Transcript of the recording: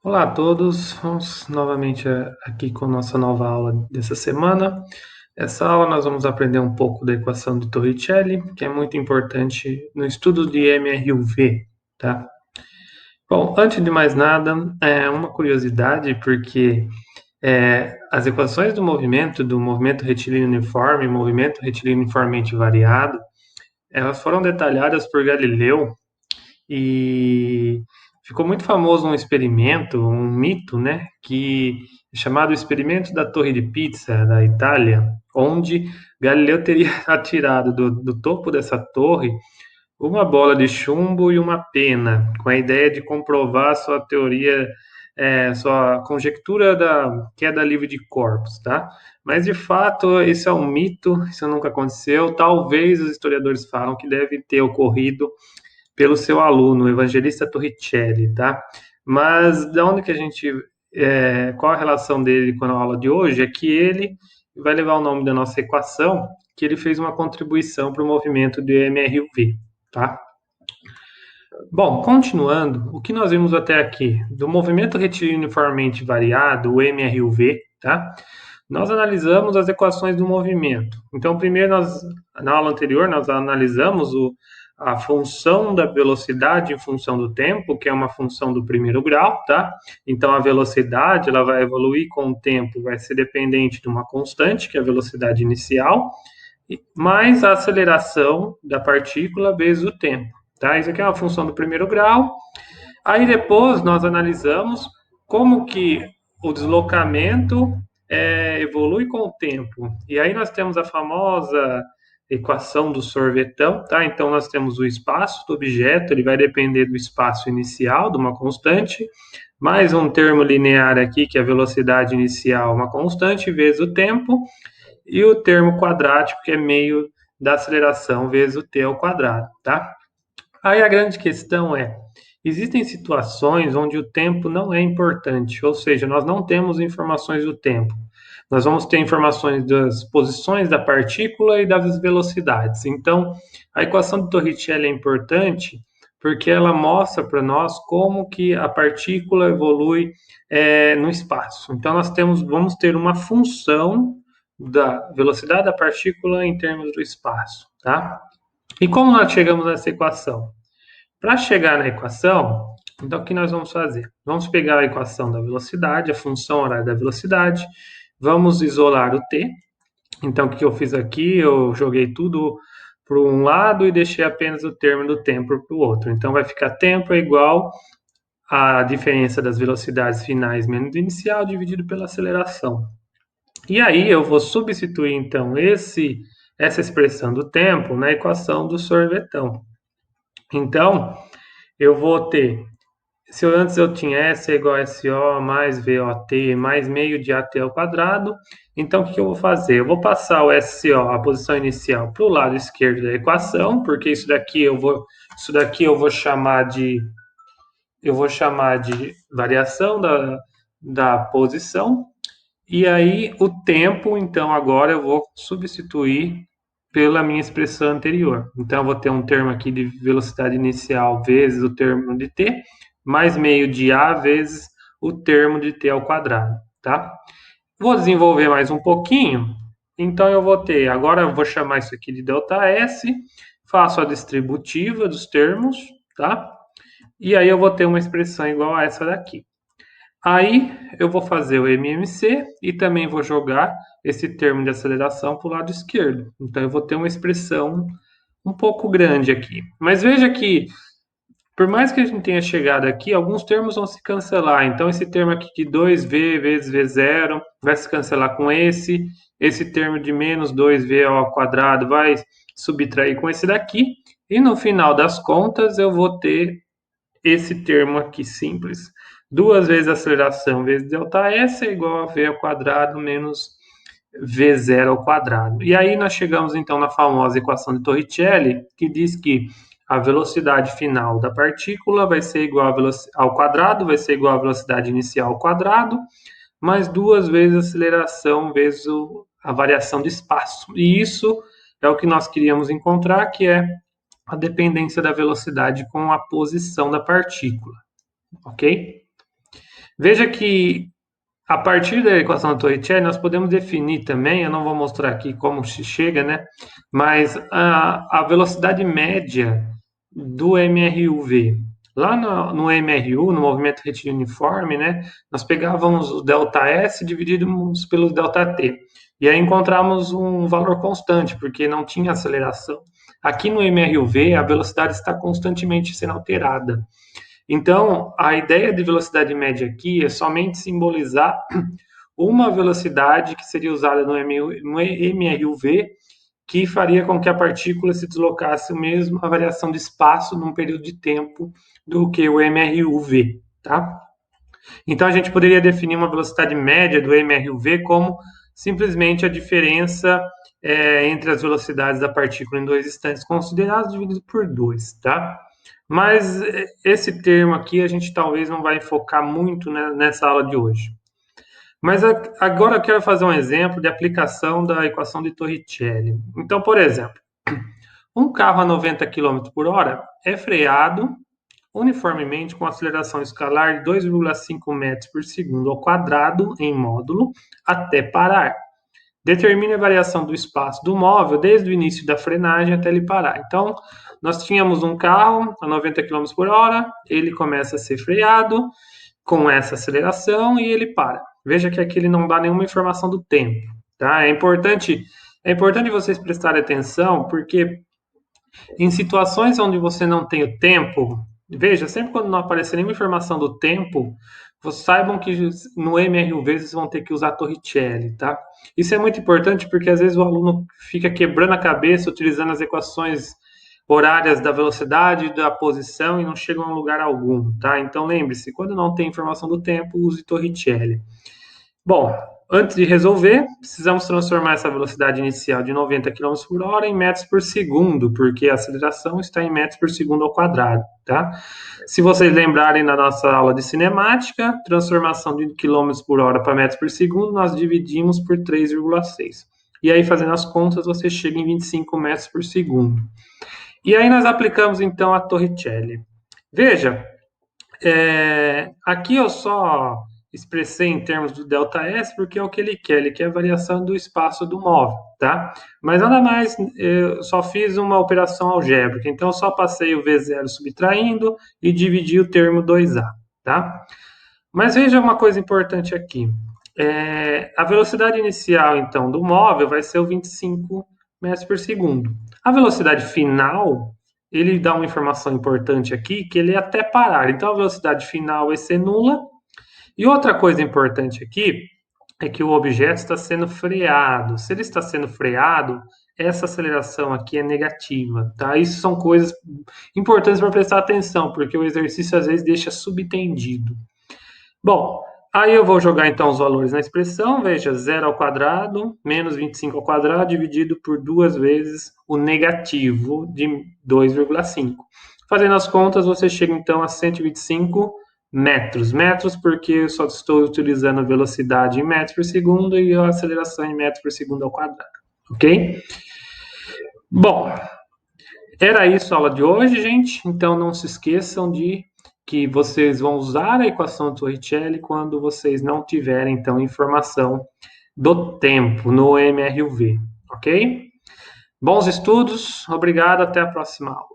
Olá a todos, vamos novamente aqui com a nossa nova aula dessa semana. Essa aula nós vamos aprender um pouco da equação de Torricelli, que é muito importante no estudo de MRUV, tá? Bom, antes de mais nada, uma curiosidade, porque as equações do movimento retilíneo uniforme, movimento retilíneo uniformemente variado, elas foram detalhadas por Galileu e ficou muito famoso um experimento, um mito, né, que é chamado Experimento da Torre de Pisa, da Itália, onde Galileu teria atirado do topo dessa torre uma bola de chumbo e uma pena, com a ideia de comprovar sua teoria, sua conjectura da queda livre de corpos, tá? Mas de fato, isso é um mito, isso nunca aconteceu. Talvez os historiadores falam que deve ter ocorrido pelo seu aluno, o Evangelista Torricelli, tá? Mas de onde que a gente, qual a relação dele com a aula de hoje? É que ele vai levar o nome da nossa equação, que ele fez uma contribuição para o movimento do MRUV, tá? Bom, continuando, o que nós vimos até aqui? Do movimento retilíneo uniformemente variado, o MRUV, tá? Nós analisamos as equações do movimento. Então, primeiro, na aula anterior, nós analisamos a função da velocidade em função do tempo, que é uma função do primeiro grau, tá? Então, a velocidade, ela vai evoluir com o tempo, vai ser dependente de uma constante, que é a velocidade inicial, mais a aceleração da partícula vezes o tempo, tá? Isso aqui é uma função do primeiro grau. Aí depois nós analisamos como que o deslocamento evolui com o tempo. E aí nós temos a famosa equação do sorvetão, tá? Então nós temos o espaço do objeto, ele vai depender do espaço inicial, de uma constante, mais um termo linear aqui, que é a velocidade inicial, uma constante, vezes o tempo, e o termo quadrático, que é meio da aceleração, vezes o t ao quadrado, tá? Aí a grande questão é: existem situações onde o tempo não é importante, ou seja, nós não temos informações do tempo. Nós vamos ter informações das posições da partícula e das velocidades. Então, a equação de Torricelli é importante porque ela mostra para nós como que a partícula evolui no espaço. Então, vamos ter uma função da velocidade da partícula em termos do espaço, tá? E como nós chegamos nessa equação? Para chegar na equação, então o que nós vamos fazer? Vamos pegar a equação da velocidade, a função horária da velocidade, vamos isolar o t. Então o que eu fiz aqui? Eu joguei tudo para um lado e deixei apenas o termo do tempo para o outro. Então vai ficar tempo é igual a diferença das velocidades finais menos inicial dividido pela aceleração. E aí eu vou substituir então essa expressão do tempo na equação do sorvetão. Então, eu vou ter, se antes eu tinha S é igual a SO mais VOT mais meio de AT ao quadrado, então o que eu vou fazer? Eu vou passar o SO, a posição inicial, para o lado esquerdo da equação, porque isso daqui eu vou chamar de variação da posição, e aí o tempo, então agora eu vou substituir pela minha expressão anterior. Então eu vou ter um termo aqui de velocidade inicial vezes o termo de t, mais meio de a vezes o termo de t ao quadrado, tá? Vou desenvolver mais um pouquinho. Então eu vou ter, agora eu vou chamar isso aqui de ΔS, faço a distributiva dos termos, tá? E aí eu vou ter uma expressão igual a essa daqui. Aí eu vou fazer o MMC e também vou jogar esse termo de aceleração para o lado esquerdo. Então eu vou ter uma expressão um pouco grande aqui. Mas veja que, por mais que a gente tenha chegado aqui, alguns termos vão se cancelar. Então esse termo aqui de 2v vezes v0 vai se cancelar com esse. Esse termo de menos 2v ao quadrado vai subtrair com esse daqui. E no final das contas eu vou ter esse termo aqui simples. 2 vezes a aceleração vezes ΔS é igual a v ao quadrado menos v0 ao quadrado. E aí nós chegamos então na famosa equação de Torricelli, que diz que a velocidade final da partícula vai ser igual ao quadrado, vai ser igual à velocidade inicial ao quadrado, mais 2 vezes a aceleração vezes a variação de espaço. E isso é o que nós queríamos encontrar, que é a dependência da velocidade com a posição da partícula, ok? Veja que a partir da equação do Torricelli, nós podemos definir também, eu não vou mostrar aqui como se chega, né? Mas a velocidade média do MRUV. Lá no MRU, no movimento retilíneo uniforme, né? Nós pegávamos o ΔS e dividíamos pelo ΔT. E aí encontramos um valor constante, porque não tinha aceleração. Aqui no MRUV, a velocidade está constantemente sendo alterada. Então, a ideia de velocidade média aqui é somente simbolizar uma velocidade que seria usada no MRUV, que faria com que a partícula se deslocasse mesmo a variação de espaço num período de tempo do que o MRUV, tá? Então, a gente poderia definir uma velocidade média do MRUV como simplesmente a diferença entre as velocidades da partícula em dois instantes considerados dividido por 2, tá? Mas esse termo aqui a gente talvez não vai focar muito nessa aula de hoje. Mas agora eu quero fazer um exemplo de aplicação da equação de Torricelli. Então, por exemplo, um carro a 90 km por hora é freado uniformemente com aceleração escalar de 2,5 metros por segundo ao quadrado em módulo até parar. Determine a variação do espaço do móvel desde o início da frenagem até ele parar. Então, nós tínhamos um carro a 90 km por hora, ele começa a ser freado com essa aceleração e ele para. Veja que aqui ele não dá nenhuma informação do tempo, tá? É importante vocês prestarem atenção, porque em situações onde você não tem o tempo, veja, sempre quando não aparecer nenhuma informação do tempo, vocês saibam que no MRUV vocês vão ter que usar Torricelli, tá? Isso é muito importante porque às vezes o aluno fica quebrando a cabeça utilizando as equações horárias da velocidade e da posição e não chegam a lugar algum, tá? Então lembre-se, quando não tem informação do tempo, use Torricelli. Bom, antes de resolver, precisamos transformar essa velocidade inicial de 90 km por hora em metros por segundo, porque a aceleração está em metros por segundo ao quadrado, tá? Se vocês lembrarem da nossa aula de cinemática, transformação de km por hora para metros por segundo, nós dividimos por 3,6. E aí, fazendo as contas, você chega em 25 metros por segundo. E aí nós aplicamos, então, a Torricelli. Veja, aqui eu só expressei em termos do ΔS porque é o que ele quer a variação do espaço do móvel, tá? Mas nada mais, eu só fiz uma operação algébrica, então eu só passei o V0 subtraindo e dividi o termo 2A, tá? Mas veja uma coisa importante aqui. A velocidade inicial, então, do móvel vai ser o 25 metros por segundo. A velocidade final, ele dá uma informação importante aqui, que ele é até parar. Então, a velocidade final vai ser nula. E outra coisa importante aqui é que o objeto está sendo freado. Se ele está sendo freado, essa aceleração aqui é negativa, tá? Isso são coisas importantes para prestar atenção, porque o exercício às vezes deixa subtendido. Bom, aí eu vou jogar então os valores na expressão, veja, 0 ao quadrado menos 25 ao quadrado dividido por 2 vezes o negativo de 2,5. Fazendo as contas, você chega então a 125 metros. Metros porque eu só estou utilizando a velocidade em metros por segundo e a aceleração em metros por segundo ao quadrado, ok? Bom, era isso a aula de hoje, gente. Então não se esqueçam de que vocês vão usar a equação de Torricelli quando vocês não tiverem, então, informação do tempo no MRUV, ok? Bons estudos, obrigado, até a próxima aula.